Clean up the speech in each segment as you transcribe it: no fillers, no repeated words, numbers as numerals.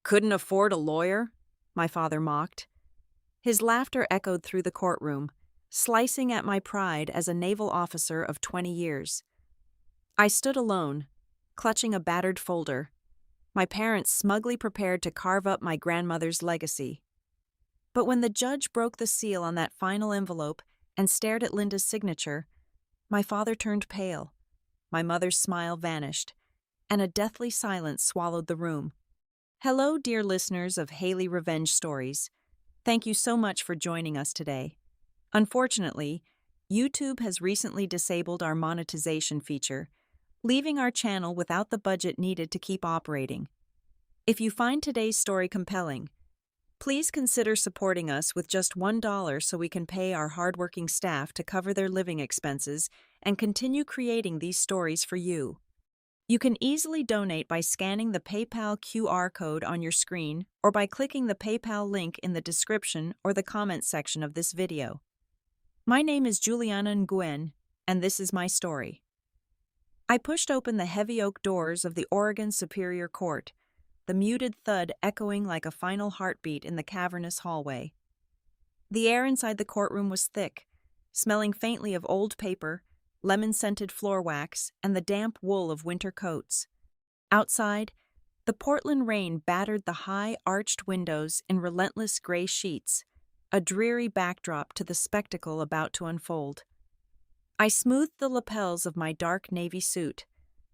Couldn't afford a lawyer? My father mocked. His laughter echoed through the courtroom, slicing at my pride as a naval officer of 20 years. I stood alone, clutching a battered folder, my parents smugly prepared to carve up my grandmother's legacy. But when the judge broke the seal on that final envelope and stared at Linda's signature, my father turned pale, my mother's smile vanished, and a deathly silence swallowed the room. Hello, dear listeners of Haley Revenge Stories. Thank you so much for joining us today. Unfortunately, YouTube has recently disabled our monetization feature, leaving our channel without the budget needed to keep operating. If you find today's story compelling, please consider supporting us with just $1 so we can pay our hardworking staff to cover their living expenses and continue creating these stories for you. You can easily donate by scanning the PayPal QR code on your screen or by clicking the PayPal link in the description or the comments section of this video. My name is Juliana Nguyen, and this is my story. I pushed open the heavy oak doors of the Oregon Superior Court, the muted thud echoing like a final heartbeat in the cavernous hallway. The air inside the courtroom was thick, smelling faintly of old paper, lemon-scented floor wax, and the damp wool of winter coats. Outside, the Portland rain battered the high, arched windows in relentless gray sheets, a dreary backdrop to the spectacle about to unfold. I smoothed the lapels of my dark navy suit,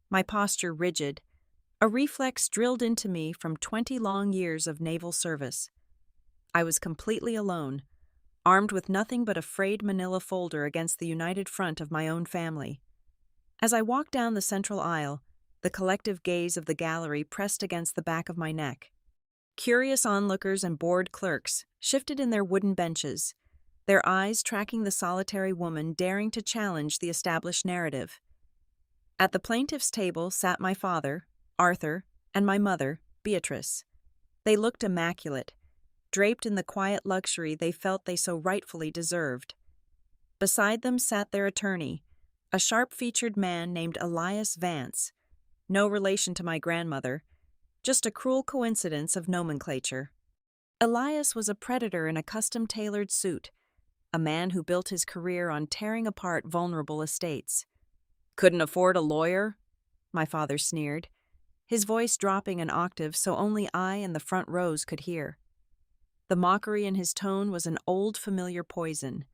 my posture rigid, a reflex drilled into me from 20 long years of naval service. I was completely alone, armed with nothing but a frayed manila folder against the united front of my own family. As I walked down the central aisle, the collective gaze of the gallery pressed against the back of my neck. Curious onlookers and bored clerks shifted in their wooden benches, their eyes tracking the solitary woman daring to challenge the established narrative. At the plaintiff's table sat my father, Arthur, and my mother, Beatrice. They looked immaculate, draped in the quiet luxury they felt they so rightfully deserved. Beside them sat their attorney, a sharp-featured man named Elias Vance, no relation to my grandmother, just a cruel coincidence of nomenclature. Elias was a predator in a custom-tailored suit, a man who built his career on tearing apart vulnerable estates. "Couldn't afford a lawyer?" my father sneered, his voice dropping an octave so only I and the front rows could hear. The mockery in his tone was an old familiar poison.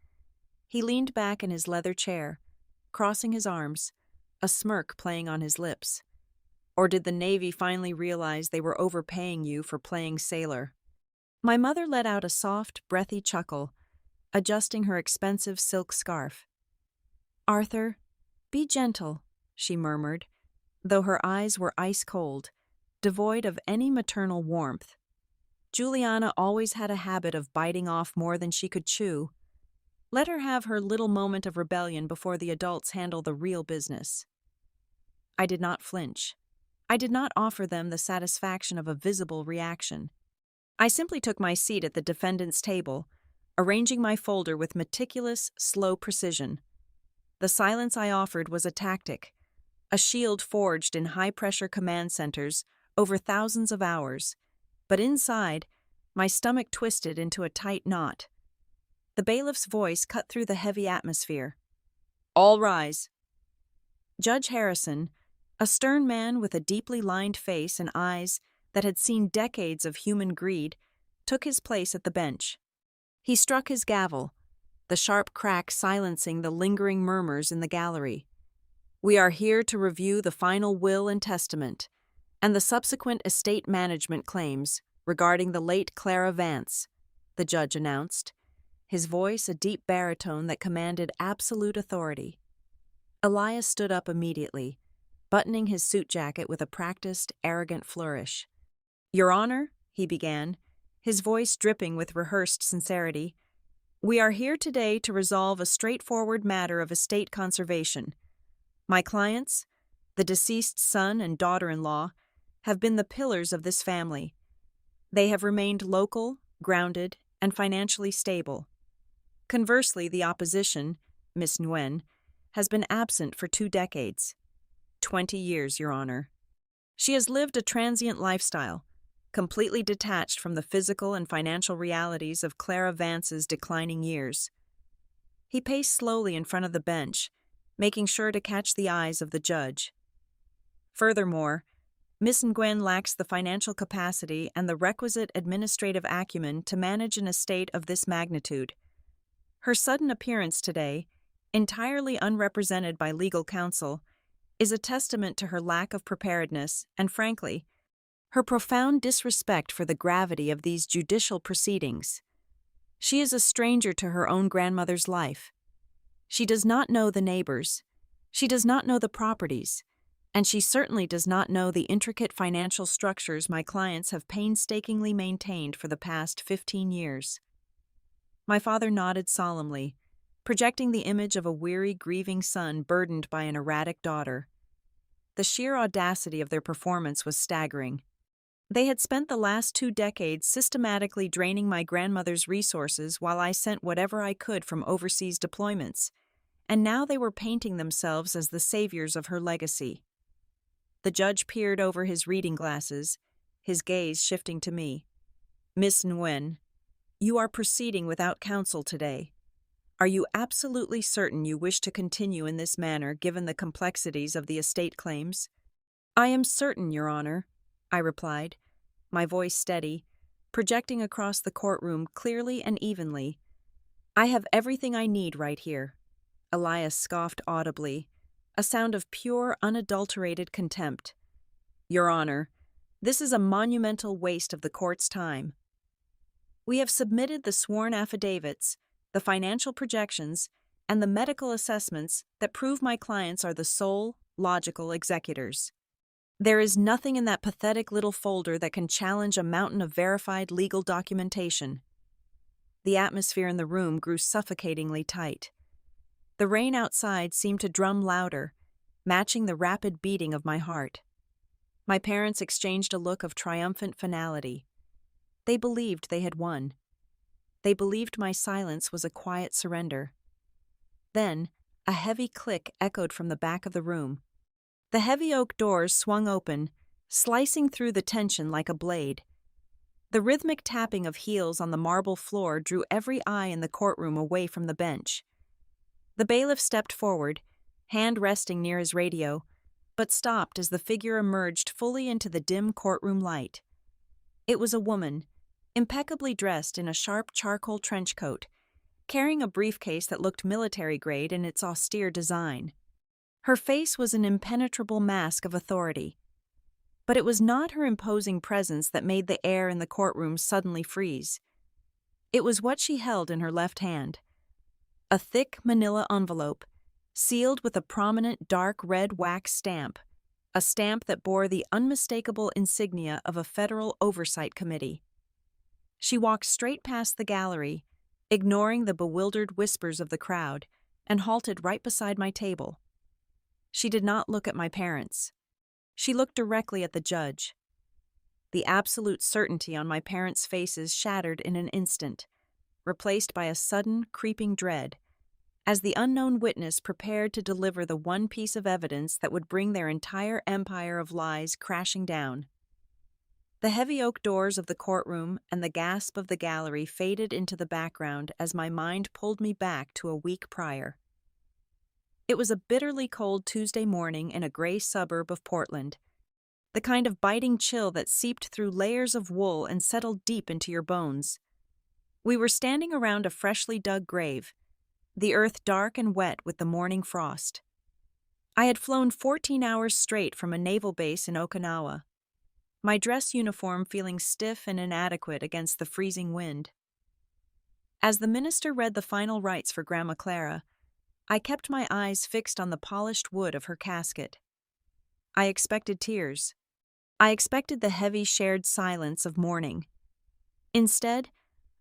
He leaned back in his leather chair, crossing his arms, a smirk playing on his lips. Or did the Navy finally realize they were overpaying you for playing sailor? My mother let out a soft, breathy chuckle, adjusting her expensive silk scarf. "Arthur, be gentle," she murmured, though her eyes were ice-cold, devoid of any maternal warmth. Juliana always had a habit of biting off more than she could chew. Let her have her little moment of rebellion before the adults handle the real business. I did not flinch. I did not offer them the satisfaction of a visible reaction. I simply took my seat at the defendant's table, arranging my folder with meticulous, slow precision. The silence I offered was a tactic, a shield forged in high-pressure command centers over thousands of hours, but inside, my stomach twisted into a tight knot. The bailiff's voice cut through the heavy atmosphere. "All rise." Judge Harrison, a stern man with a deeply lined face and eyes that had seen decades of human greed, took his place at the bench. He struck his gavel, the sharp crack silencing the lingering murmurs in the gallery. "We are here to review the final will and testament, and the subsequent estate management claims regarding the late Clara Vance," the judge announced, his voice a deep baritone that commanded absolute authority. Elias stood up immediately, buttoning his suit jacket with a practiced, arrogant flourish. "Your Honor," he began, his voice dripping with rehearsed sincerity, "we are here today to resolve a straightforward matter of estate conservation. My clients, the deceased son and daughter-in-law, have been the pillars of this family. They have remained local, grounded, and financially stable. Conversely, the opposition, Miss Nguyen, has been absent for 2 decades. 20 years, Your Honor. She has lived a transient lifestyle, completely detached from the physical and financial realities of Clara Vance's declining years. He paced slowly in front of the bench, making sure to catch the eyes of the judge. Furthermore, Miss Nguyen lacks the financial capacity and the requisite administrative acumen to manage an estate of this magnitude. Her sudden appearance today, entirely unrepresented by legal counsel, is a testament to her lack of preparedness and, frankly, her profound disrespect for the gravity of these judicial proceedings. She is a stranger to her own grandmother's life. She does not know the neighbors. She does not know the properties. And she certainly does not know the intricate financial structures my clients have painstakingly maintained for the past 15 years. My father nodded solemnly, projecting the image of a weary, grieving son burdened by an erratic daughter. The sheer audacity of their performance was staggering. They had spent the last 2 decades systematically draining my grandmother's resources while I sent whatever I could from overseas deployments, and now they were painting themselves as the saviors of her legacy. The judge peered over his reading glasses, his gaze shifting to me. "Miss Nguyen, you are proceeding without counsel today. Are you absolutely certain you wish to continue in this manner given the complexities of the estate claims?" "I am certain, Your Honor," I replied, my voice steady, projecting across the courtroom clearly and evenly. "I have everything I need right here." Elias scoffed audibly, a sound of pure, unadulterated contempt. "Your Honor, this is a monumental waste of the court's time. We have submitted the sworn affidavits, the financial projections, and the medical assessments that prove my clients are the sole, logical executors. There is nothing in that pathetic little folder that can challenge a mountain of verified legal documentation." The atmosphere in the room grew suffocatingly tight. The rain outside seemed to drum louder, matching the rapid beating of my heart. My parents exchanged a look of triumphant finality. They believed they had won. They believed my silence was a quiet surrender. Then, a heavy click echoed from the back of the room. The heavy oak doors swung open, slicing through the tension like a blade. The rhythmic tapping of heels on the marble floor drew every eye in the courtroom away from the bench. The bailiff stepped forward, hand resting near his radio, but stopped as the figure emerged fully into the dim courtroom light. It was a woman, impeccably dressed in a sharp charcoal trench coat, carrying a briefcase that looked military-grade in its austere design. Her face was an impenetrable mask of authority. But it was not her imposing presence that made the air in the courtroom suddenly freeze. It was what she held in her left hand. A thick manila envelope, sealed with a prominent dark red wax stamp, a stamp that bore the unmistakable insignia of a federal oversight committee. She walked straight past the gallery, ignoring the bewildered whispers of the crowd, and halted right beside my table. She did not look at my parents. She looked directly at the judge. The absolute certainty on my parents' faces shattered in an instant, replaced by a sudden, creeping dread, as the unknown witness prepared to deliver the one piece of evidence that would bring their entire empire of lies crashing down. The heavy oak doors of the courtroom and the gasp of the gallery faded into the background as my mind pulled me back to a week prior. It was a bitterly cold Tuesday morning in a gray suburb of Portland, the kind of biting chill that seeped through layers of wool and settled deep into your bones. We were standing around a freshly dug grave, the earth dark and wet with the morning frost. I had flown 14 hours straight from a naval base in Okinawa, my dress uniform feeling stiff and inadequate against the freezing wind. As the minister read the final rites for Grandma Clara, I kept my eyes fixed on the polished wood of her casket. I expected tears. I expected the heavy shared silence of mourning. Instead,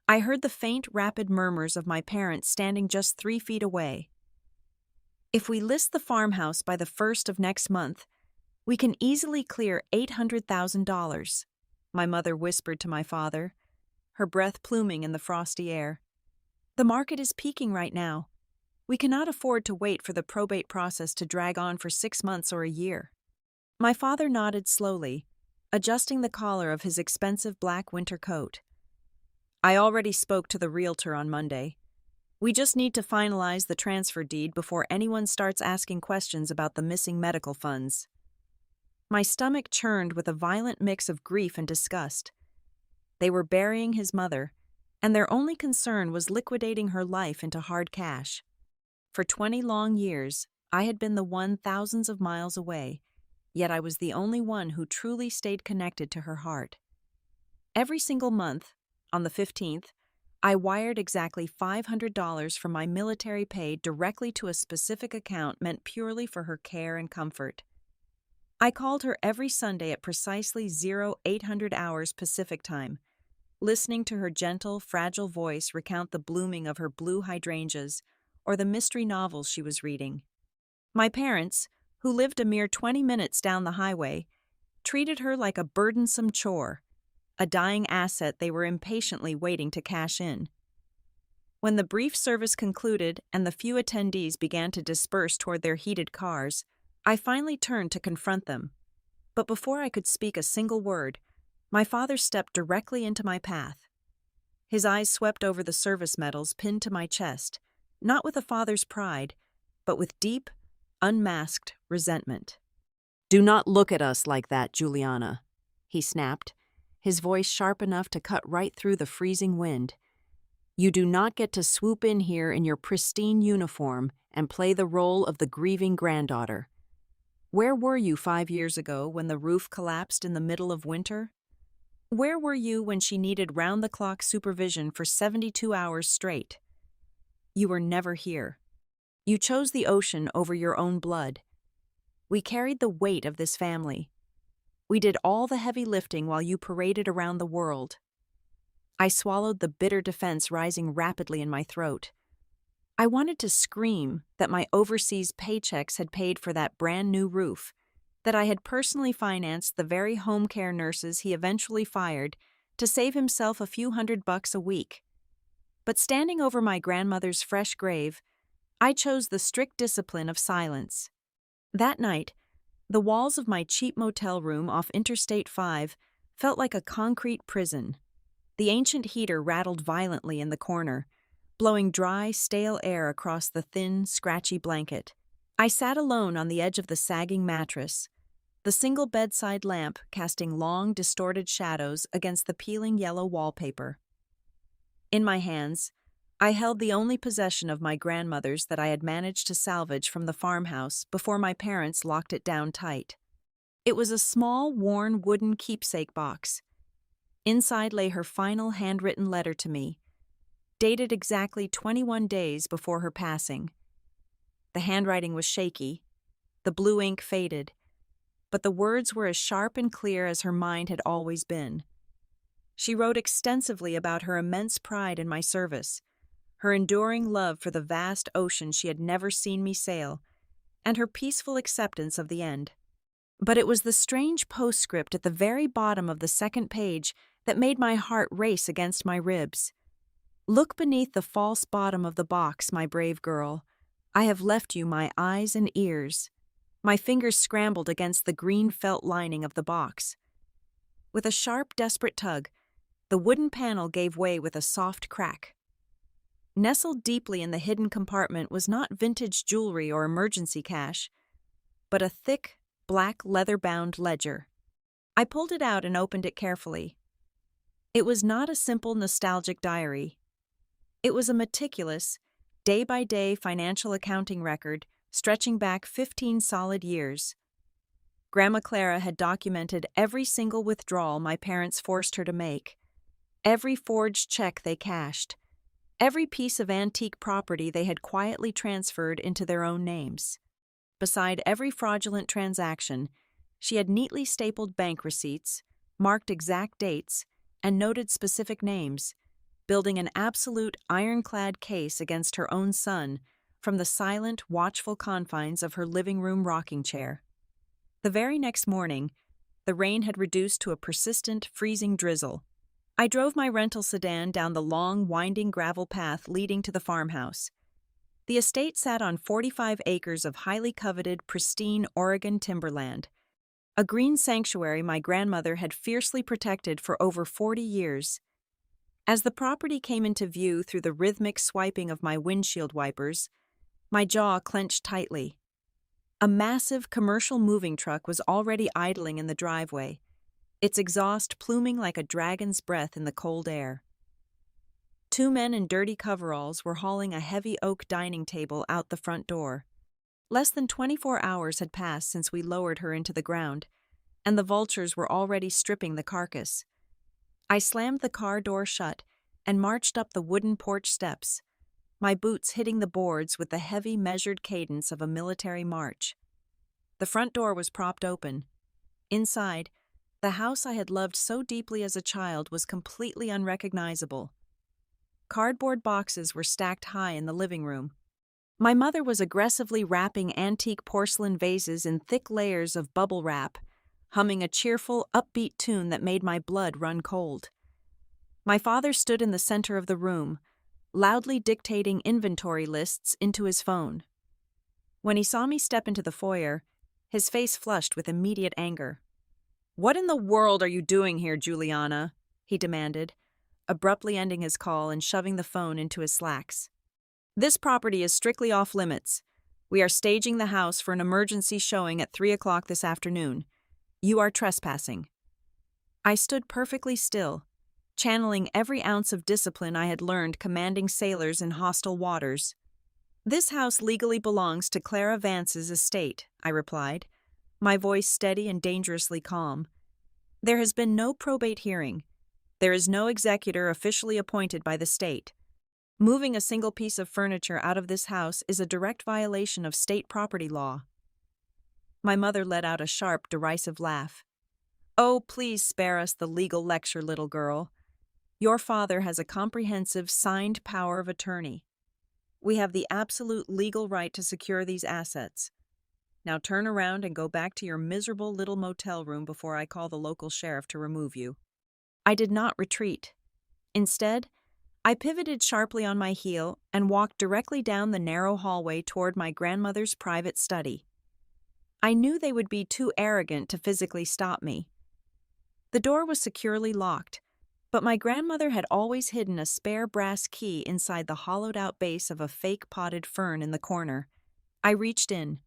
I heard the faint, rapid murmurs of my parents standing just 3 feet away. "If we list the farmhouse by the 1st of next month, we can easily clear $800,000, my mother whispered to my father, her breath pluming in the frosty air. "The market is peaking right now. We cannot afford to wait for the probate process to drag on for 6 months or a year." My father nodded slowly, adjusting the collar of his expensive black winter coat. "I already spoke to the realtor on Monday. We just need to finalize the transfer deed before anyone starts asking questions about the missing medical funds." My stomach churned with a violent mix of grief and disgust. They were burying his mother, and their only concern was liquidating her life into hard cash. For 20 long years, I had been the one thousands of miles away, yet I was the only one who truly stayed connected to her heart. Every single month, on the 15th, I wired exactly $500 from my military pay directly to a specific account meant purely for her care and comfort. I called her every Sunday at precisely 0800 hours Pacific time, listening to her gentle, fragile voice recount the blooming of her blue hydrangeas or the mystery novels she was reading. My parents, who lived a mere 20 minutes down the highway, treated her like a burdensome chore, a dying asset they were impatiently waiting to cash in. When the brief service concluded and the few attendees began to disperse toward their heated cars, I finally turned to confront them. But before I could speak a single word, my father stepped directly into my path. His eyes swept over the service medals pinned to my chest, not with a father's pride, but with deep, unmasked resentment. "Do not look at us like that, Juliana," he snapped, his voice sharp enough to cut right through the freezing wind. "You do not get to swoop in here in your pristine uniform and play the role of the grieving granddaughter. Where were you 5 years ago when the roof collapsed in the middle of winter? Where were you when she needed round-the-clock supervision for 72 hours straight? You were never here. You chose the ocean over your own blood. We carried the weight of this family. We did all the heavy lifting while you paraded around the world." I swallowed the bitter defense rising rapidly in my throat. I wanted to scream that my overseas paychecks had paid for that brand new roof, that I had personally financed the very home care nurses he eventually fired to save himself a few $100 a week. But standing over my grandmother's fresh grave, I chose the strict discipline of silence. That night, the walls of my cheap motel room off Interstate 5 felt like a concrete prison. The ancient heater rattled violently in the corner, blowing dry, stale air across the thin, scratchy blanket. I sat alone on the edge of the sagging mattress, the single bedside lamp casting long, distorted shadows against the peeling yellow wallpaper. In my hands, I held the only possession of my grandmother's that I had managed to salvage from the farmhouse before my parents locked it down tight. It was a small, worn wooden keepsake box. Inside lay her final handwritten letter to me, dated exactly 21 days before her passing. The handwriting was shaky, the blue ink faded, but the words were as sharp and clear as her mind had always been. She wrote extensively about her immense pride in my service, her enduring love for the vast ocean she had never seen me sail, and her peaceful acceptance of the end. But it was the strange postscript at the very bottom of the second page that made my heart race against my ribs. "Look beneath the false bottom of the box, my brave girl. I have left you my eyes and ears." My fingers scrambled against the green felt lining of the box. With a sharp, desperate tug, the wooden panel gave way with a soft crack. Nestled deeply in the hidden compartment was not vintage jewelry or emergency cash, but a thick, black leather-bound ledger. I pulled it out and opened it carefully. It was not a simple nostalgic diary. It was a meticulous, day-by-day financial accounting record stretching back 15 solid years. Grandma Clara had documented every single withdrawal my parents forced her to make, every forged check they cashed, every piece of antique property they had quietly transferred into their own names. Beside every fraudulent transaction, she had neatly stapled bank receipts, marked exact dates, and noted specific names, building an absolute ironclad case against her own son from the silent, watchful confines of her living room rocking chair. The very next morning, the rain had reduced to a persistent, freezing drizzle. I drove my rental sedan down the long, winding gravel path leading to the farmhouse. The estate sat on 45 acres of highly coveted, pristine Oregon timberland, a green sanctuary my grandmother had fiercely protected for over 40 years. As the property came into view through the rhythmic swiping of my windshield wipers, my jaw clenched tightly. A massive commercial moving truck was already idling in the driveway, its exhaust pluming like a dragon's breath in the cold air. Two men in dirty coveralls were hauling a heavy oak dining table out the front door. Less than 24 hours had passed since we lowered her into the ground, and the vultures were already stripping the carcass. I slammed the car door shut and marched up the wooden porch steps, my boots hitting the boards with the heavy, measured cadence of a military march. The front door was propped open. Inside, the house I had loved so deeply as a child was completely unrecognizable. Cardboard boxes were stacked high in the living room. My mother was aggressively wrapping antique porcelain vases in thick layers of bubble wrap, humming a cheerful, upbeat tune that made my blood run cold. My father stood in the center of the room, loudly dictating inventory lists into his phone. When he saw me step into the foyer, his face flushed with immediate anger. "What in the world are you doing here, Juliana?" he demanded, abruptly ending his call and shoving the phone into his slacks. "This property is strictly off limits. We are staging the house for an emergency showing at 3 o'clock this afternoon. You are trespassing." I stood perfectly still, channeling every ounce of discipline I had learned commanding sailors in hostile waters. "This house legally belongs to Clara Vance's estate," I replied, my voice steady and dangerously calm. "There has been no probate hearing. There is no executor officially appointed by the state. Moving a single piece of furniture out of this house is a direct violation of state property law." My mother let out a sharp, derisive laugh. "Oh, please spare us the legal lecture, little girl. Your father has a comprehensive signed power of attorney. We have the absolute legal right to secure these assets. Now turn around and go back to your miserable little motel room before I call the local sheriff to remove you." I did not retreat. Instead, I pivoted sharply on my heel and walked directly down the narrow hallway toward my grandmother's private study. I knew they would be too arrogant to physically stop me. The door was securely locked, but my grandmother had always hidden a spare brass key inside the hollowed-out base of a fake potted fern in the corner. I reached in,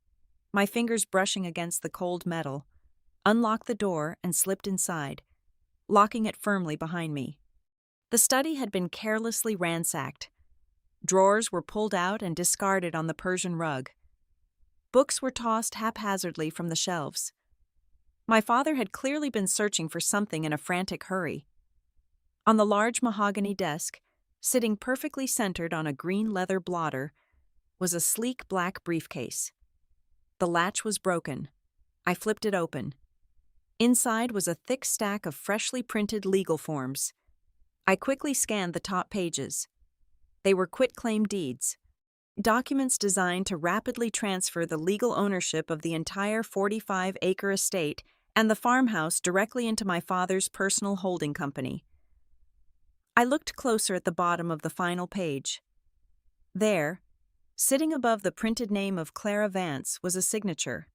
my fingers brushing against the cold metal, unlocked the door and slipped inside, locking it firmly behind me. The study had been carelessly ransacked. Drawers were pulled out and discarded on the Persian rug. Books were tossed haphazardly from the shelves. My father had clearly been searching for something in a frantic hurry. On the large mahogany desk, sitting perfectly centered on a green leather blotter, was a sleek black briefcase. The latch was broken. I flipped it open. Inside was a thick stack of freshly printed legal forms. I quickly scanned the top pages. They were quitclaim deeds, documents designed to rapidly transfer the legal ownership of the entire 45-acre estate and the farmhouse directly into my father's personal holding company. I looked closer at the bottom of the final page. There, sitting above the printed name of Clara Vance, was a signature.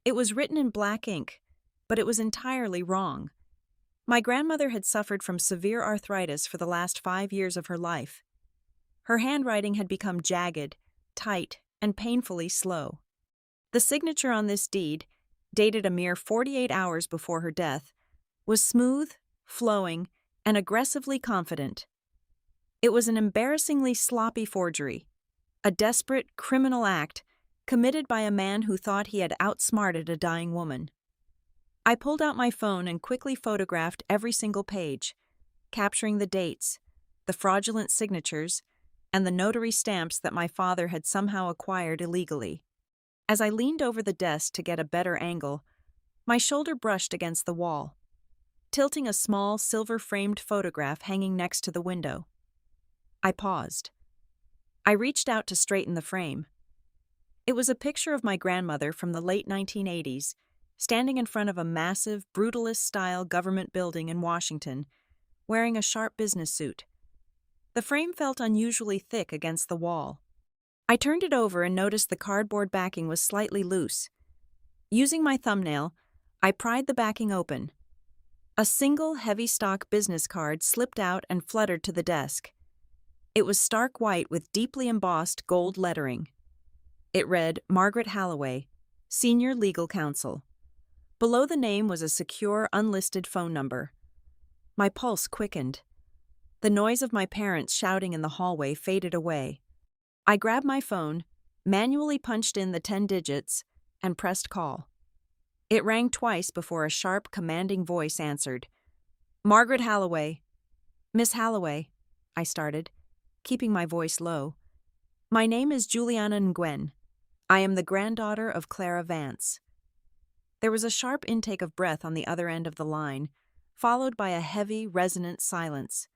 It was written in black ink, but it was entirely wrong. My grandmother had suffered from severe arthritis for the last 5 years of her life. Her handwriting had become jagged, tight, and painfully slow. The signature on this deed, dated a mere 48 hours before her death, was smooth, flowing, and aggressively confident. It was an embarrassingly sloppy forgery, a desperate, criminal act committed by a man who thought he had outsmarted a dying woman. I pulled out my phone and quickly photographed every single page, capturing the dates, the fraudulent signatures, and the notary stamps that my father had somehow acquired illegally. As I leaned over the desk to get a better angle, my shoulder brushed against the wall, tilting a small silver-framed photograph hanging next to the window. I paused. I reached out to straighten the frame. It was a picture of my grandmother from the late 1980s, standing in front of a massive, brutalist-style government building in Washington, wearing a sharp business suit. The frame felt unusually thick against the wall. I turned it over and noticed the cardboard backing was slightly loose. Using my thumbnail, I pried the backing open. A single heavy stock business card slipped out and fluttered to the desk. It was stark white with deeply embossed gold lettering. It read, Margaret Halloway, Senior Legal Counsel. Below the name was a secure, unlisted phone number. My pulse quickened. The noise of my parents shouting in the hallway faded away. I grabbed my phone, manually punched in the 10 digits, and pressed call. It rang twice before a sharp, commanding voice answered. Margaret Halloway. Miss Halloway, I started, keeping my voice low. My name is Juliana Nguyen. I am the granddaughter of Clara Vance. There was a sharp intake of breath on the other end of the line, followed by a heavy, resonant silence.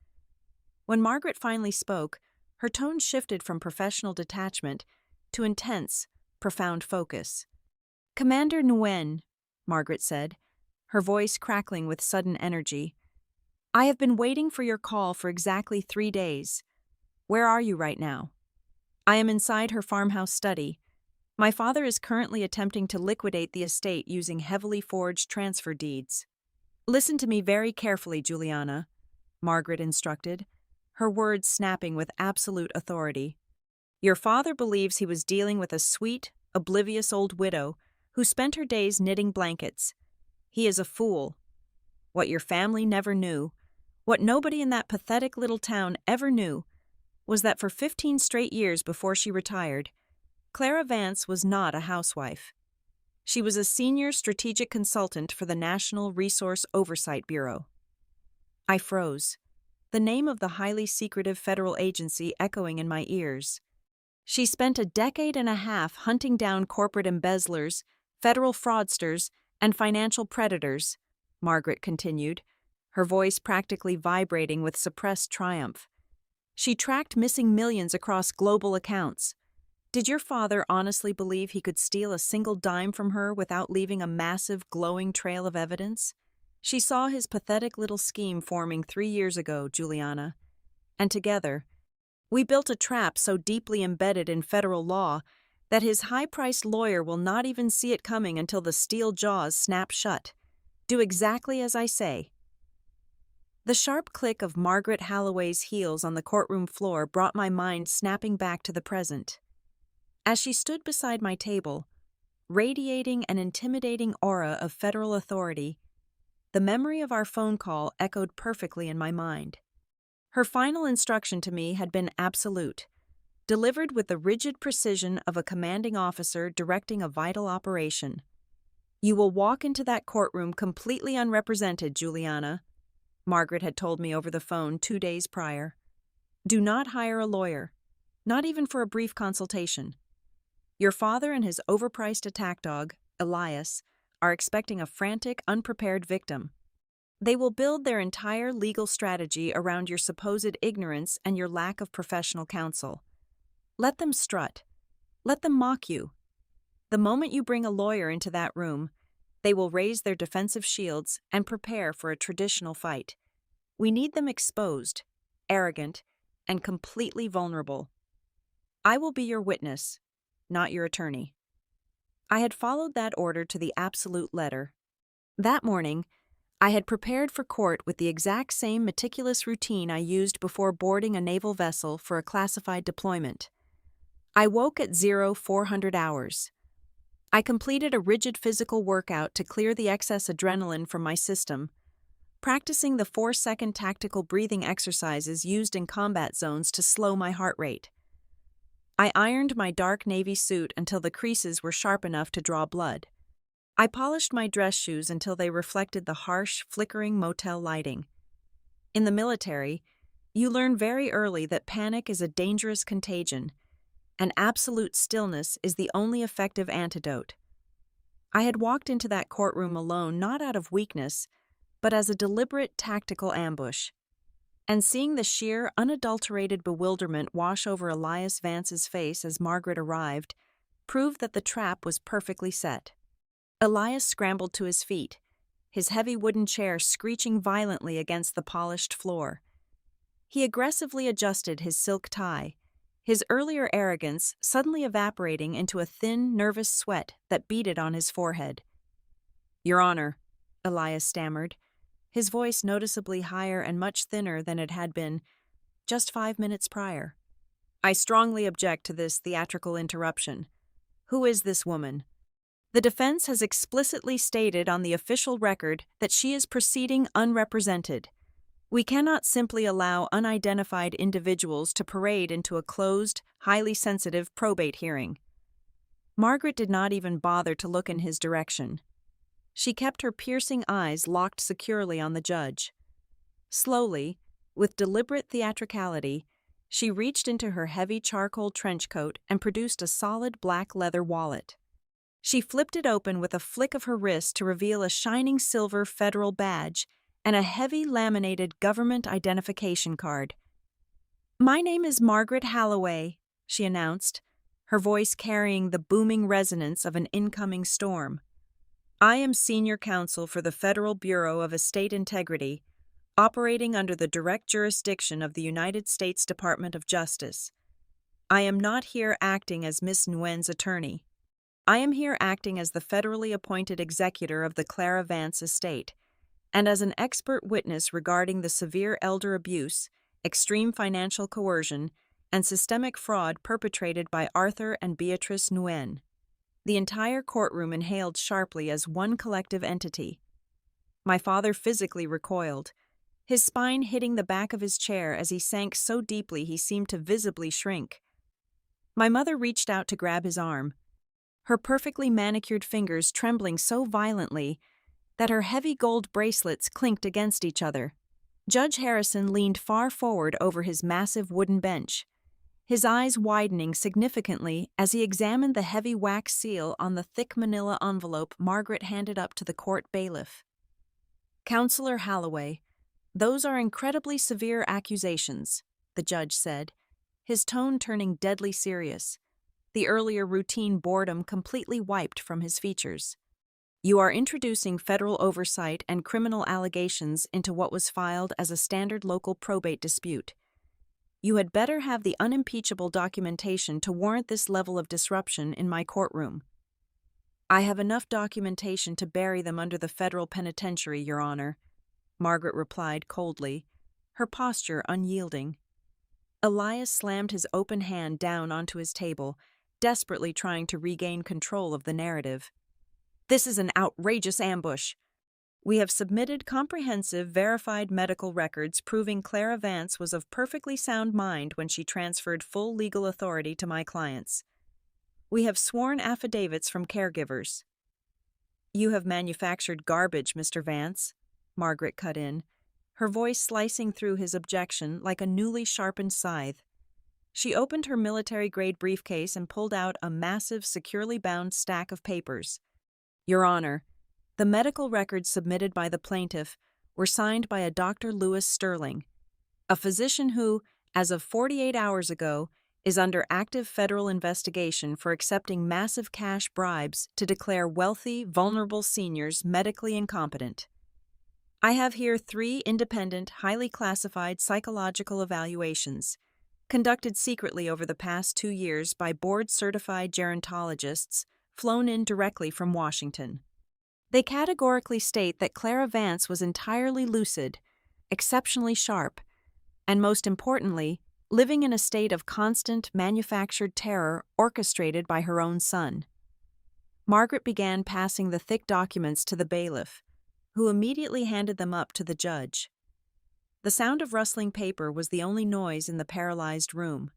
When Margaret finally spoke, her tone shifted from professional detachment to intense, profound focus. Commander Nguyen, Margaret said, her voice crackling with sudden energy. I have been waiting for your call for exactly 3 days. Where are you right now? I am inside her farmhouse study. My father is currently attempting to liquidate the estate using heavily forged transfer deeds. Listen to me very carefully, Juliana, Margaret instructed, her words snapping with absolute authority. Your father believes he was dealing with a sweet, oblivious old widow who spent her days knitting blankets. He is a fool. What your family never knew, what nobody in that pathetic little town ever knew, was that for 15 straight years before she retired, Clara Vance was not a housewife. She was a senior strategic consultant for the National Resource Oversight Bureau. I froze, the name of the highly secretive federal agency echoing in my ears. She spent a decade and a half hunting down corporate embezzlers, federal fraudsters, and financial predators, Margaret continued, her voice practically vibrating with suppressed triumph. She tracked missing millions across global accounts. Did your father honestly believe he could steal a single dime from her without leaving a massive, glowing trail of evidence? She saw his pathetic little scheme forming 3 years ago, Juliana. And together, we built a trap so deeply embedded in federal law that his high-priced lawyer will not even see it coming until the steel jaws snap shut. Do exactly as I say. The sharp click of Margaret Halloway's heels on the courtroom floor brought my mind snapping back to the present. As she stood beside my table, radiating an intimidating aura of federal authority, the memory of our phone call echoed perfectly in my mind. Her final instruction to me had been absolute, delivered with the rigid precision of a commanding officer directing a vital operation. You will walk into that courtroom completely unrepresented, Juliana, Margaret had told me over the phone 2 days prior. Do not hire a lawyer, not even for a brief consultation. Your father and his overpriced attack dog, Elias, are expecting a frantic, unprepared victim. They will build their entire legal strategy around your supposed ignorance and your lack of professional counsel. Let them strut. Let them mock you. The moment you bring a lawyer into that room, they will raise their defensive shields and prepare for a traditional fight. We need them exposed, arrogant, and completely vulnerable. I will be your witness, not your attorney. I had followed that order to the absolute letter. That morning, I had prepared for court with the exact same meticulous routine I used before boarding a naval vessel for a classified deployment. I woke at 0400 hours. I completed a rigid physical workout to clear the excess adrenaline from my system, practicing the 4-second tactical breathing exercises used in combat zones to slow my heart rate. I ironed my dark navy suit until the creases were sharp enough to draw blood. I polished my dress shoes until they reflected the harsh, flickering motel lighting. In the military, you learn very early that panic is a dangerous contagion, and absolute stillness is the only effective antidote. I had walked into that courtroom alone not out of weakness, but as a deliberate tactical ambush. And seeing the sheer, unadulterated bewilderment wash over Elias Vance's face as Margaret arrived proved that the trap was perfectly set. Elias scrambled to his feet, his heavy wooden chair screeching violently against the polished floor. He aggressively adjusted his silk tie, his earlier arrogance suddenly evaporating into a thin, nervous sweat that beaded on his forehead. Your Honor, Elias stammered, his voice noticeably higher and much thinner than it had been just 5 minutes prior. I strongly object to this theatrical interruption. Who is this woman? The defense has explicitly stated on the official record that she is proceeding unrepresented. We cannot simply allow unidentified individuals to parade into a closed, highly sensitive probate hearing. Margaret did not even bother to look in his direction. She kept her piercing eyes locked securely on the judge. Slowly, with deliberate theatricality, she reached into her heavy charcoal trench coat and produced a solid black leather wallet. She flipped it open with a flick of her wrist to reveal a shining silver federal badge and a heavy laminated government identification card. "My name is Margaret Halloway," she announced, her voice carrying the booming resonance of an incoming storm. "I am senior counsel for the Federal Bureau of Estate Integrity, operating under the direct jurisdiction of the United States Department of Justice. I am not here acting as Miss Nguyen's attorney. I am here acting as the federally appointed executor of the Clara Vance estate, and as an expert witness regarding the severe elder abuse, extreme financial coercion, and systemic fraud perpetrated by Arthur and Beatrice Nguyen." The entire courtroom inhaled sharply as one collective entity. My father physically recoiled, his spine hitting the back of his chair as he sank so deeply he seemed to visibly shrink. My mother reached out to grab his arm, her perfectly manicured fingers trembling so violently that her heavy gold bracelets clinked against each other. Judge Harrison leaned far forward over his massive wooden bench, his eyes widening significantly as he examined the heavy wax seal on the thick manila envelope Margaret handed up to the court bailiff. "Counselor Halloway, those are incredibly severe accusations," the judge said, his tone turning deadly serious, the earlier routine boredom completely wiped from his features. "You are introducing federal oversight and criminal allegations into what was filed as a standard local probate dispute. You had better have the unimpeachable documentation to warrant this level of disruption in my courtroom." "I have enough documentation to bury them under the federal penitentiary, Your Honor," Margaret replied coldly, her posture unyielding. Elias slammed his open hand down onto his table, desperately trying to regain control of the narrative. "This is an outrageous ambush. We have submitted comprehensive, verified medical records proving Clara Vance was of perfectly sound mind when she transferred full legal authority to my clients. We have sworn affidavits from caregivers." "You have manufactured garbage, Mr. Vance," Margaret cut in, her voice slicing through his objection like a newly sharpened scythe. She opened her military-grade briefcase and pulled out a massive, securely bound stack of papers. "Your Honor, the medical records submitted by the plaintiff were signed by a Dr. Louis Sterling, a physician who, as of 48 hours ago, is under active federal investigation for accepting massive cash bribes to declare wealthy, vulnerable seniors medically incompetent. I have here 3 independent, highly classified psychological evaluations, conducted secretly over the past 2 years by board-certified gerontologists flown in directly from Washington. They categorically state that Clara Vance was entirely lucid, exceptionally sharp, and most importantly, living in a state of constant manufactured terror orchestrated by her own son." Margaret began passing the thick documents to the bailiff, who immediately handed them up to the judge. The sound of rustling paper was the only noise in the paralyzed room.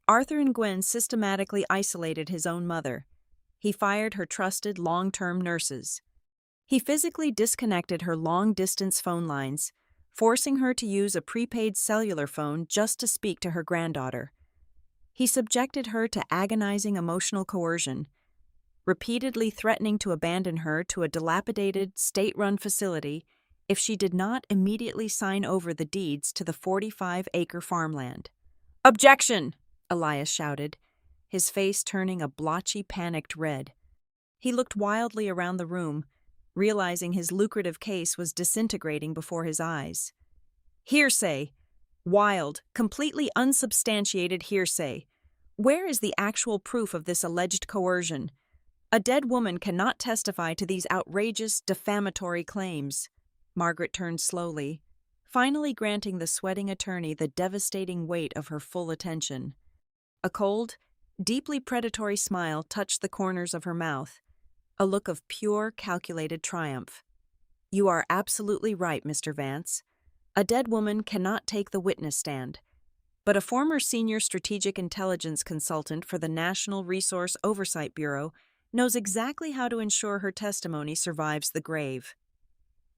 Arthur Nguyen systematically isolated his own mother. He fired her trusted long-term nurses. He physically disconnected her long-distance phone lines, forcing her to use a prepaid cellular phone just to speak to her granddaughter. He subjected her to agonizing emotional coercion, repeatedly threatening to abandon her to a dilapidated, state-run facility if she did not immediately sign over the deeds to the 45-acre farmland. "Objection!" Elias shouted, his face turning a blotchy, panicked red. He looked wildly around the room, realizing his lucrative case was disintegrating before his eyes. "Hearsay! Wild, completely unsubstantiated hearsay! Where is the actual proof of this alleged coercion? A dead woman cannot testify to these outrageous, defamatory claims. Margaret turned slowly, finally granting the sweating attorney the devastating weight of her full attention. A cold, deeply predatory smile touched the corners of her mouth, a look of pure, calculated triumph. "You are absolutely right, Mr. Vance. A dead woman cannot take the witness stand. But a former senior strategic intelligence consultant for the National Resource Oversight Bureau knows exactly how to ensure her testimony survives the grave."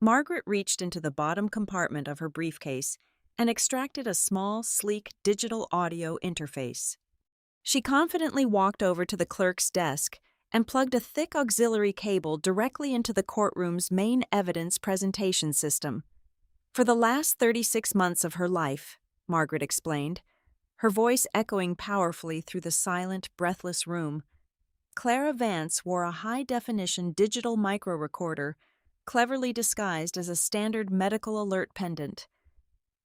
Margaret reached into the bottom compartment of her briefcase and extracted a small, sleek digital audio interface. She confidently walked over to the clerk's desk and plugged a thick auxiliary cable directly into the courtroom's main evidence presentation system. "For the last 36 months of her life," Margaret explained, her voice echoing powerfully through the silent, breathless room, Clara Vance wore a high-definition digital micro-recorder cleverly disguised as a standard medical alert pendant.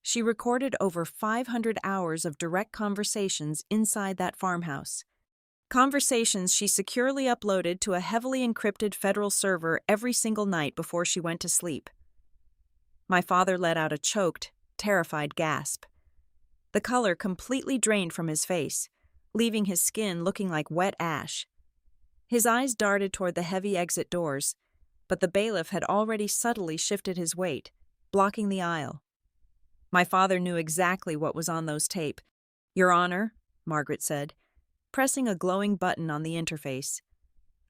She recorded over 500 hours of direct conversations inside that farmhouse. Conversations she securely uploaded to a heavily encrypted federal server every single night before she went to sleep. My father let out a choked, terrified gasp. The color completely drained from his face, leaving his skin looking like wet ash. His eyes darted toward the heavy exit doors, but the bailiff had already subtly shifted his weight, blocking the aisle. My father knew exactly what was on those tape. "Your Honor," Margaret said, pressing a glowing button on the interface,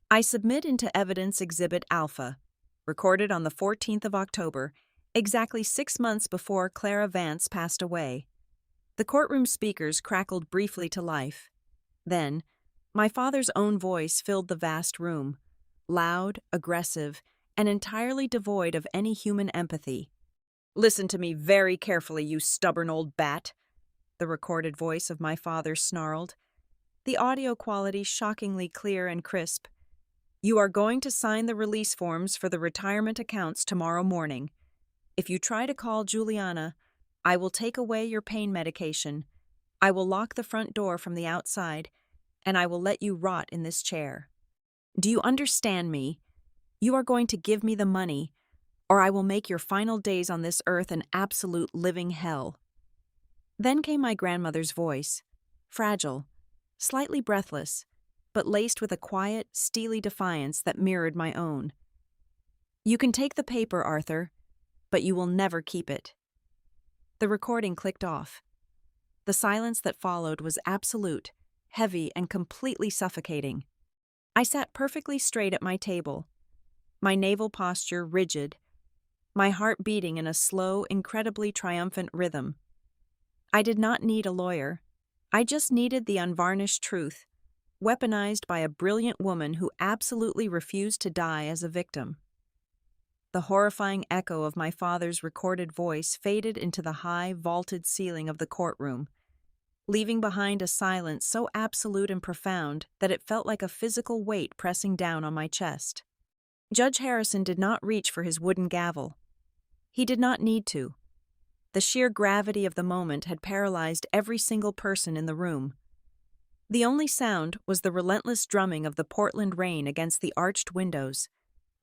"I submit into evidence Exhibit Alpha, recorded on the 14th of October, exactly 6 months before Clara Vance passed away." The courtroom speakers crackled briefly to life. Then, my father's own voice filled the vast room, loud, aggressive, and entirely devoid of any human empathy. "Listen to me very carefully, you stubborn old bat," the recorded voice of my father snarled, the audio quality shockingly clear and crisp. "You are going to sign the release forms for the retirement accounts tomorrow morning. If you try to call Juliana, I will take away your pain medication, I will lock the front door from the outside, and I will let you rot in this chair. Do you understand me? You are going to give me the money, or I will make your final days on this earth an absolute living hell." Then came my grandmother's voice, fragile, slightly breathless, but laced with a quiet, steely defiance that mirrored my own. "You can take the paper, Arthur, but you will never keep it." The recording clicked off. The silence that followed was absolute, heavy, and completely suffocating. I sat perfectly straight at my table, my navel posture rigid, my heart beating in a slow, incredibly triumphant rhythm. I did not need a lawyer. I just needed the unvarnished truth, weaponized by a brilliant woman who absolutely refused to die as a victim. The horrifying echo of my father's recorded voice faded into the high, vaulted ceiling of the courtroom, leaving behind a silence so absolute and profound that it felt like a physical weight pressing down on my chest. Judge Harrison did not reach for his wooden gavel. He did not need to. The sheer gravity of the moment had paralyzed every single person in the room. The only sound was the relentless drumming of the Portland rain against the arched windows,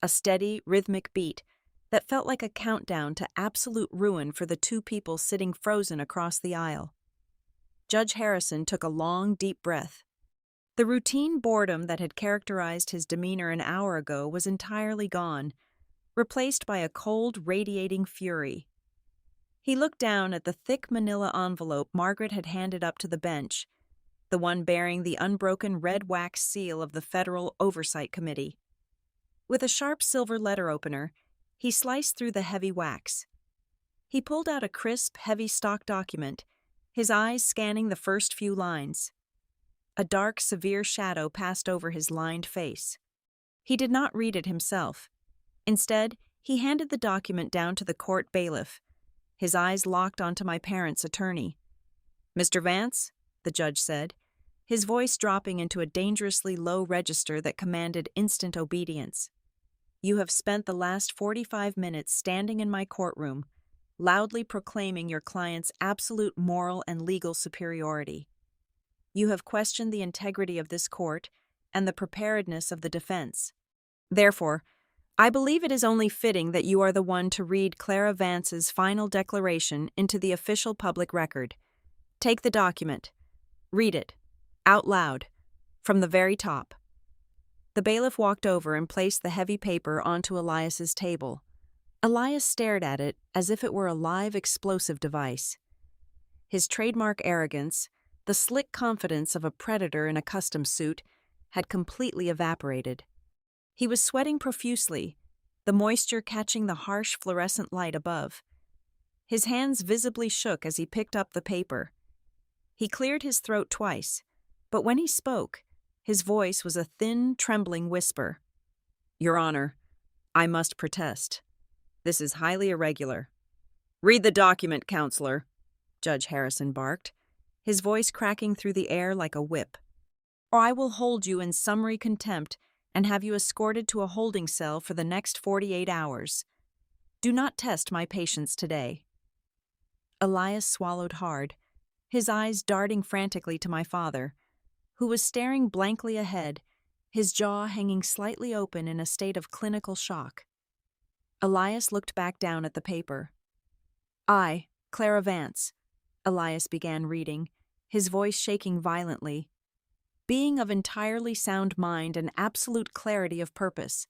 a steady, rhythmic beat that felt like a countdown to absolute ruin for the two people sitting frozen across the aisle. Judge Harrison took a long, deep breath. The routine boredom that had characterized his demeanor an hour ago was entirely gone, replaced by a cold, radiating fury. He looked down at the thick manila envelope Margaret had handed up to the bench, the one bearing the unbroken red wax seal of the Federal Oversight Committee. With a sharp silver letter opener, he sliced through the heavy wax. He pulled out a crisp, heavy stock document, his eyes scanning the first few lines. A dark, severe shadow passed over his lined face. He did not read it himself. Instead, he handed the document down to the court bailiff, his eyes locked onto my parents' attorney. "Mr. Vance," the judge said, his voice dropping into a dangerously low register that commanded instant obedience. "You have spent the last 45 minutes standing in my courtroom, loudly proclaiming your client's absolute moral and legal superiority. You have questioned the integrity of this court and the preparedness of the defense. Therefore, I believe it is only fitting that you are the one to read Clara Vance's final declaration into the official public record. Take the document. Read it, out loud, from the very top. The bailiff walked over and placed the heavy paper onto Elias's table. Elias stared at it as if it were a live explosive device. His trademark arrogance, the slick confidence of a predator in a custom suit, had completely evaporated. He was sweating profusely, the moisture catching the harsh fluorescent light above. His hands visibly shook as he picked up the paper. He cleared his throat twice, but when he spoke, his voice was a thin, trembling whisper. "Your Honor, I must protest. This is highly irregular." "Read the document, Counselor," Judge Harrison barked, his voice cracking through the air like a whip. "Or I will hold you in summary contempt and have you escorted to a holding cell for the next 48 hours. Do not test my patience today." Elias swallowed hard, his eyes darting frantically to my father, who was staring blankly ahead, his jaw hanging slightly open in a state of clinical shock. Elias looked back down at the paper. "I, Clara Vance," Elias began reading, his voice shaking violently, "being of entirely sound mind and absolute clarity of purpose,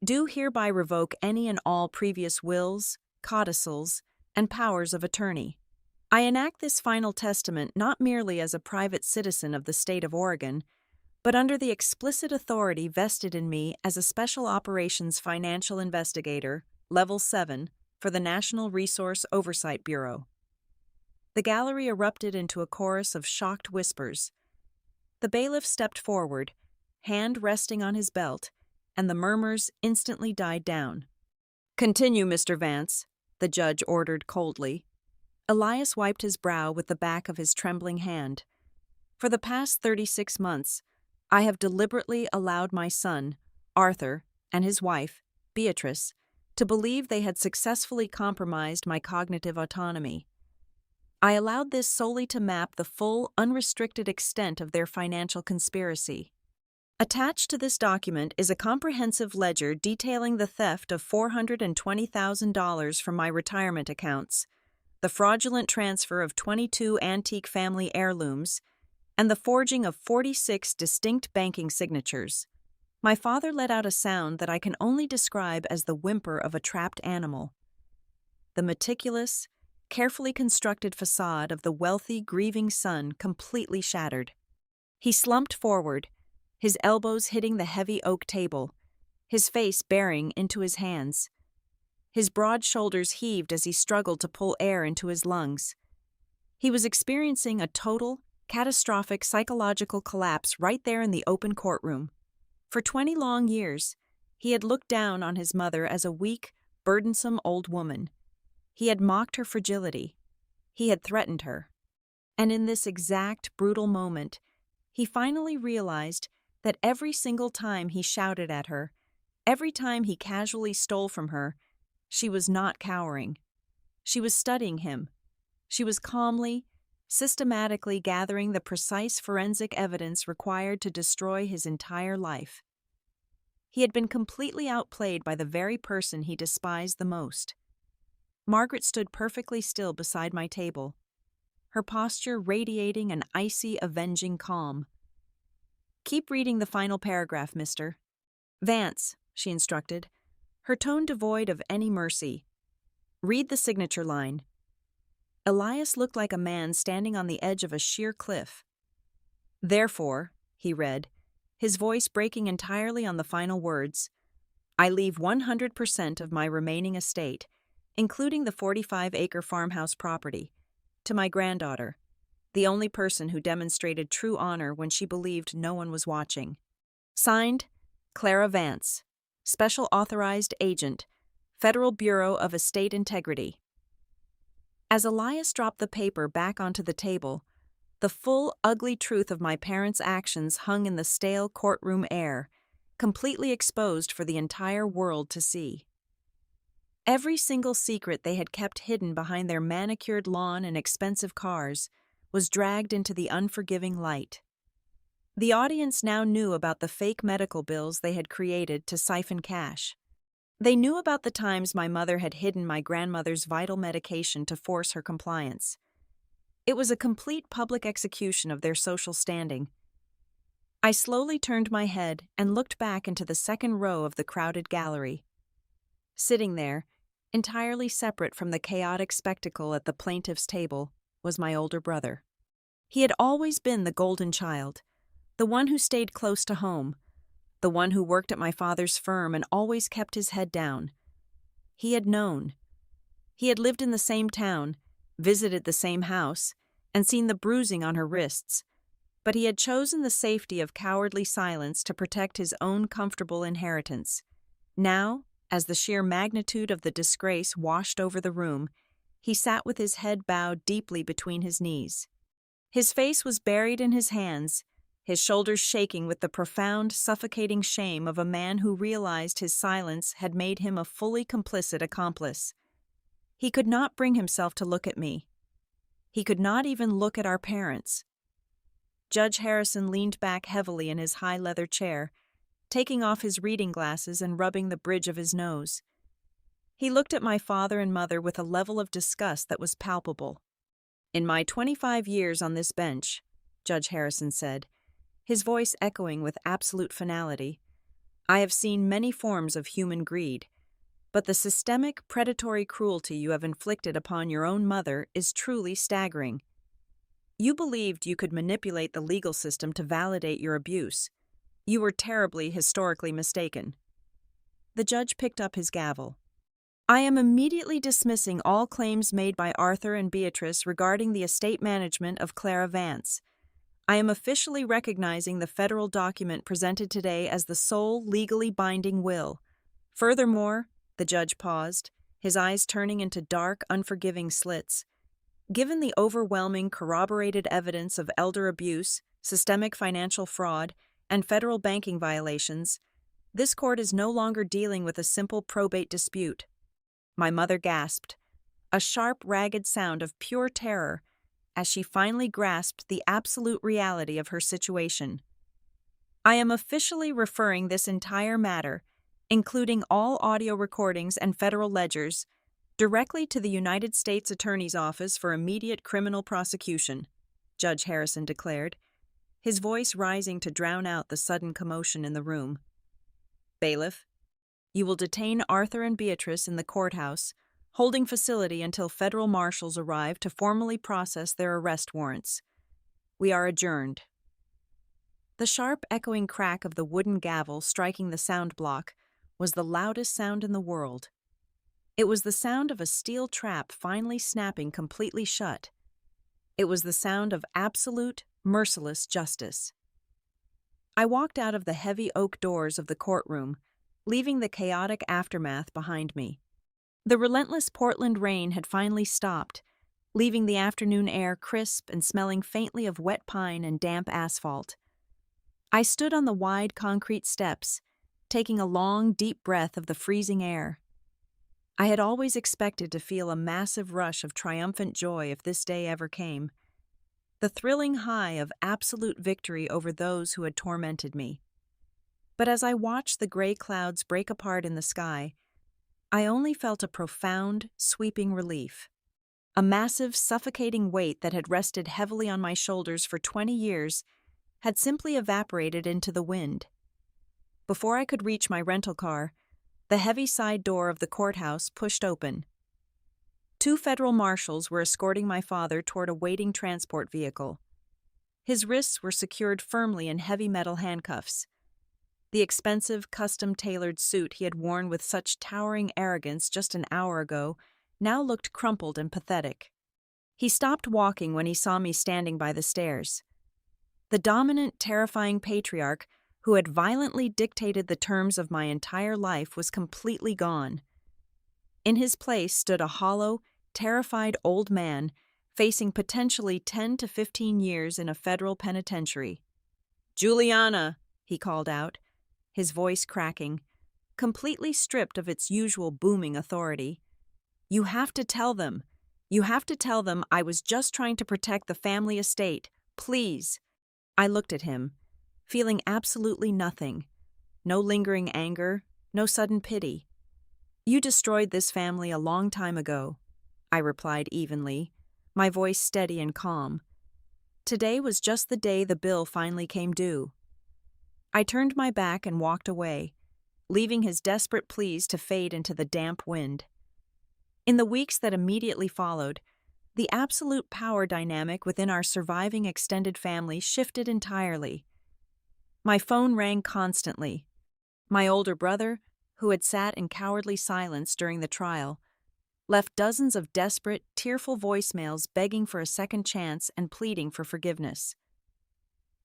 do hereby revoke any and all previous wills, codicils, and powers of attorney. I enact this final testament not merely as a private citizen of the state of Oregon, but under the explicit authority vested in me as a Special Operations Financial Investigator, Level 7, for the National Resource Oversight Bureau." The gallery erupted into a chorus of shocked whispers. The bailiff stepped forward, hand resting on his belt, and the murmurs instantly died down. "Continue, Mr. Vance," the judge ordered coldly. Elias wiped his brow with the back of his trembling hand. "For the past 36 months, I have deliberately allowed my son, Arthur, and his wife, Beatrice, to believe they had successfully compromised my cognitive autonomy. I allowed this solely to map the full, unrestricted extent of their financial conspiracy. Attached to this document is a comprehensive ledger detailing the theft of $420,000 from my retirement accounts, the fraudulent transfer of 22 antique family heirlooms, and the forging of 46 distinct banking signatures." My father let out a sound that I can only describe as the whimper of a trapped animal. The meticulous, carefully constructed facade of the wealthy, grieving son completely shattered. He slumped forward, his elbows hitting the heavy oak table, his face bearing into his hands. His broad shoulders heaved as he struggled to pull air into his lungs. He was experiencing a total, catastrophic psychological collapse right there in the open courtroom. For 20 long years, he had looked down on his mother as a weak, burdensome old woman. He had mocked her fragility. He had threatened her. And in this exact, brutal moment, he finally realized that every single time he shouted at her, every time he casually stole from her, she was not cowering. She was studying him. She was calmly, systematically gathering the precise forensic evidence required to destroy his entire life. He had been completely outplayed by the very person he despised the most. Margaret stood perfectly still beside my table, her posture radiating an icy, avenging calm. "Keep reading the final paragraph, Mr. Vance," she instructed, her tone devoid of any mercy. "Read the signature line." Elias looked like a man standing on the edge of a sheer cliff. "Therefore," he read, his voice breaking entirely on the final words, "I leave 100% of my remaining estate, including the 45-acre farmhouse property, to my granddaughter, the only person who demonstrated true honor when she believed no one was watching. Signed, Clara Vance, Special Authorized Agent, Federal Bureau of Estate Integrity." As Elias dropped the paper back onto the table, the full, ugly truth of my parents' actions hung in the stale courtroom air, completely exposed for the entire world to see. Every single secret they had kept hidden behind their manicured lawn and expensive cars was dragged into the unforgiving light. The audience now knew about the fake medical bills they had created to siphon cash. They knew about the times my mother had hidden my grandmother's vital medication to force her compliance. It was a complete public execution of their social standing. I slowly turned my head and looked back into the second row of the crowded gallery. Sitting there, entirely separate from the chaotic spectacle at the plaintiff's table, was my older brother. He had always been the golden child, the one who stayed close to home, the one who worked at my father's firm and always kept his head down. He had known. He had lived in the same town, visited the same house, and seen the bruising on her wrists, but he had chosen the safety of cowardly silence to protect his own comfortable inheritance. Now, as the sheer magnitude of the disgrace washed over the room, he sat with his head bowed deeply between his knees. His face was buried in his hands, his shoulders shaking with the profound, suffocating shame of a man who realized his silence had made him a fully complicit accomplice. He could not bring himself to look at me. He could not even look at our parents. Judge Harrison leaned back heavily in his high leather chair, taking off his reading glasses and rubbing the bridge of his nose. He looked at my father and mother with a level of disgust that was palpable. "In my 25 years on this bench," Judge Harrison said, his voice echoing with absolute finality, "I have seen many forms of human greed, but the systemic, predatory cruelty you have inflicted upon your own mother is truly staggering. You believed you could manipulate the legal system to validate your abuse. You were terribly historically mistaken." The judge picked up his gavel. "I am immediately dismissing all claims made by Arthur and Beatrice regarding the estate management of Clara Vance. I am officially recognizing the federal document presented today as the sole legally binding will. Furthermore," the judge paused, his eyes turning into dark, unforgiving slits, "given the overwhelming corroborated evidence of elder abuse, systemic financial fraud, and federal banking violations, this court is no longer dealing with a simple probate dispute." My mother gasped, a sharp, ragged sound of pure terror, as she finally grasped the absolute reality of her situation. "I am officially referring this entire matter, including all audio recordings and federal ledgers, directly to the United States Attorney's Office for immediate criminal prosecution," Judge Harrison declared, his voice rising to drown out the sudden commotion in the room. "Bailiff, you will detain Arthur and Beatrice in the courthouse, holding facility until federal marshals arrive to formally process their arrest warrants. We are adjourned." The sharp, echoing crack of the wooden gavel striking the sound block was the loudest sound in the world. It was the sound of a steel trap finally snapping completely shut. It was the sound of absolute, merciless justice. I walked out of the heavy oak doors of the courtroom, leaving the chaotic aftermath behind me. The relentless Portland rain had finally stopped, leaving the afternoon air crisp and smelling faintly of wet pine and damp asphalt. I stood on the wide concrete steps, taking a long, deep breath of the freezing air. I had always expected to feel a massive rush of triumphant joy if this day ever came, the thrilling high of absolute victory over those who had tormented me. But as I watched the gray clouds break apart in the sky, I only felt a profound, sweeping relief. A massive, suffocating weight that had rested heavily on my shoulders for 20 years had simply evaporated into the wind. Before I could reach my rental car, the heavy side door of the courthouse pushed open. 2 federal marshals were escorting my father toward a waiting transport vehicle. His wrists were secured firmly in heavy metal handcuffs. The expensive, custom-tailored suit he had worn with such towering arrogance just an hour ago now looked crumpled and pathetic. He stopped walking when he saw me standing by the stairs. The dominant, terrifying patriarch who had violently dictated the terms of my entire life was completely gone. In his place stood a hollow, terrified old man facing potentially 10 to 15 years in a federal penitentiary. "Juliana," he called out, his voice cracking, completely stripped of its usual booming authority. "You have to tell them. You have to tell them I was just trying to protect the family estate. Please." I looked at him, feeling absolutely nothing. No lingering anger, no sudden pity. "You destroyed this family a long time ago," I replied evenly, my voice steady and calm. Today was just the day the bill finally came due. I turned my back and walked away, leaving his desperate pleas to fade into the damp wind. In the weeks that immediately followed, the absolute power dynamic within our surviving extended family shifted entirely. My phone rang constantly. My older brother, who had sat in cowardly silence during the trial, left dozens of desperate, tearful voicemails begging for a second chance and pleading for forgiveness.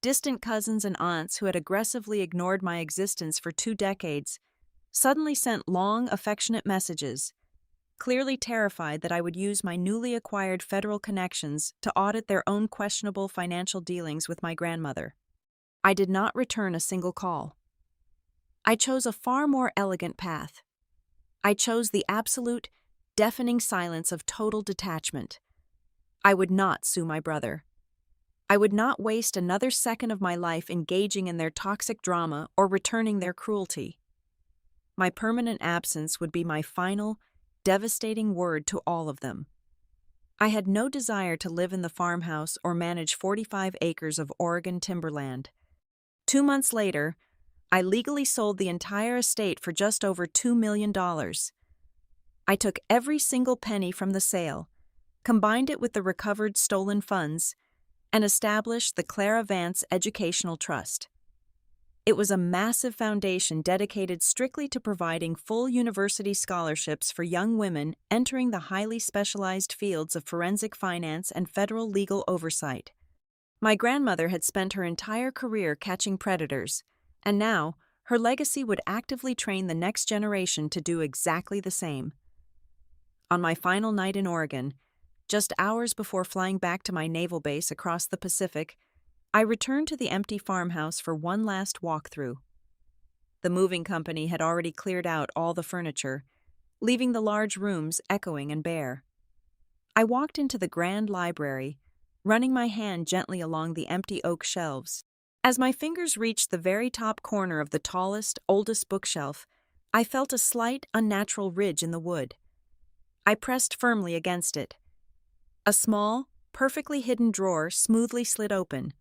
Distant cousins and aunts who had aggressively ignored my existence for 2 decades suddenly sent long, affectionate messages, clearly terrified that I would use my newly acquired federal connections to audit their own questionable financial dealings with my grandmother. I did not return a single call. I chose a far more elegant path. I chose the absolute, deafening silence of total detachment. I would not sue my brother. I would not waste another second of my life engaging in their toxic drama or returning their cruelty. My permanent absence would be my final, devastating word to all of them. I had no desire to live in the farmhouse or manage 45 acres of Oregon timberland. 2 months later, I legally sold the entire estate for just over $2 million. I took every single penny from the sale, combined it with the recovered stolen funds, and established the Clara Vance Educational Trust. It was a massive foundation dedicated strictly to providing full university scholarships for young women entering the highly specialized fields of forensic finance and federal legal oversight. My grandmother had spent her entire career catching predators, and now her legacy would actively train the next generation to do exactly the same. On my final night in Oregon, just hours before flying back to my naval base across the Pacific, I returned to the empty farmhouse for one last walkthrough. The moving company had already cleared out all the furniture, leaving the large rooms echoing and bare. I walked into the grand library, running my hand gently along the empty oak shelves. As my fingers reached the very top corner of the tallest, oldest bookshelf, I felt a slight, unnatural ridge in the wood. I pressed firmly against it. A small, perfectly hidden drawer smoothly slid open.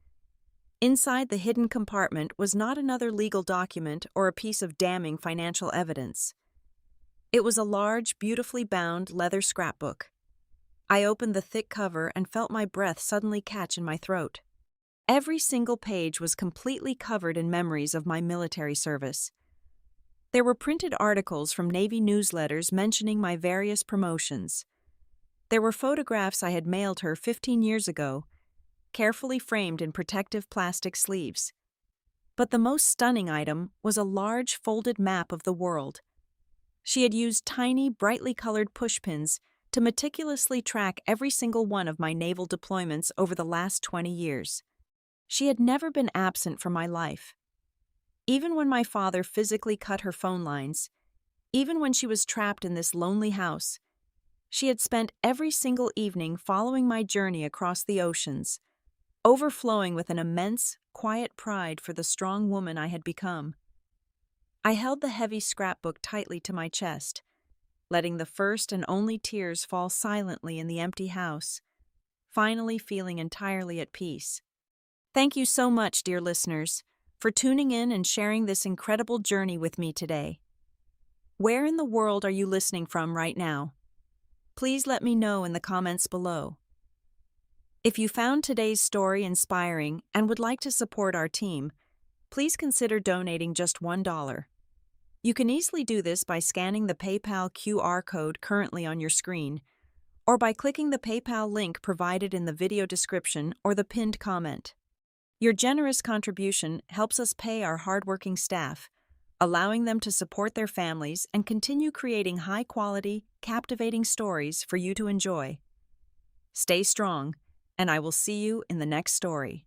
Inside the hidden compartment was not another legal document or a piece of damning financial evidence. It was a large, beautifully bound leather scrapbook. I opened the thick cover and felt my breath suddenly catch in my throat. Every single page was completely covered in memories of my military service. There were printed articles from Navy newsletters mentioning my various promotions. There were photographs I had mailed her 15 years ago, carefully framed in protective plastic sleeves. But the most stunning item was a large folded map of the world. She had used tiny, brightly colored pushpins to meticulously track every single one of my naval deployments over the last 20 years. She had never been absent from my life. Even when my father physically cut her phone lines, even when she was trapped in this lonely house, she had spent every single evening following my journey across the oceans, overflowing with an immense, quiet pride for the strong woman I had become. I held the heavy scrapbook tightly to my chest, letting the first and only tears fall silently in the empty house, finally feeling entirely at peace. Thank you so much, dear listeners, for tuning in and sharing this incredible journey with me today. Where in the world are you listening from right now? Please let me know in the comments below. If you found today's story inspiring and would like to support our team, please consider donating just $1. You can easily do this by scanning the PayPal QR code currently on your screen, or by clicking the PayPal link provided in the video description or the pinned comment. Your generous contribution helps us pay our hardworking staff, allowing them to support their families and continue creating high-quality, captivating stories for you to enjoy. Stay strong, and I will see you in the next story.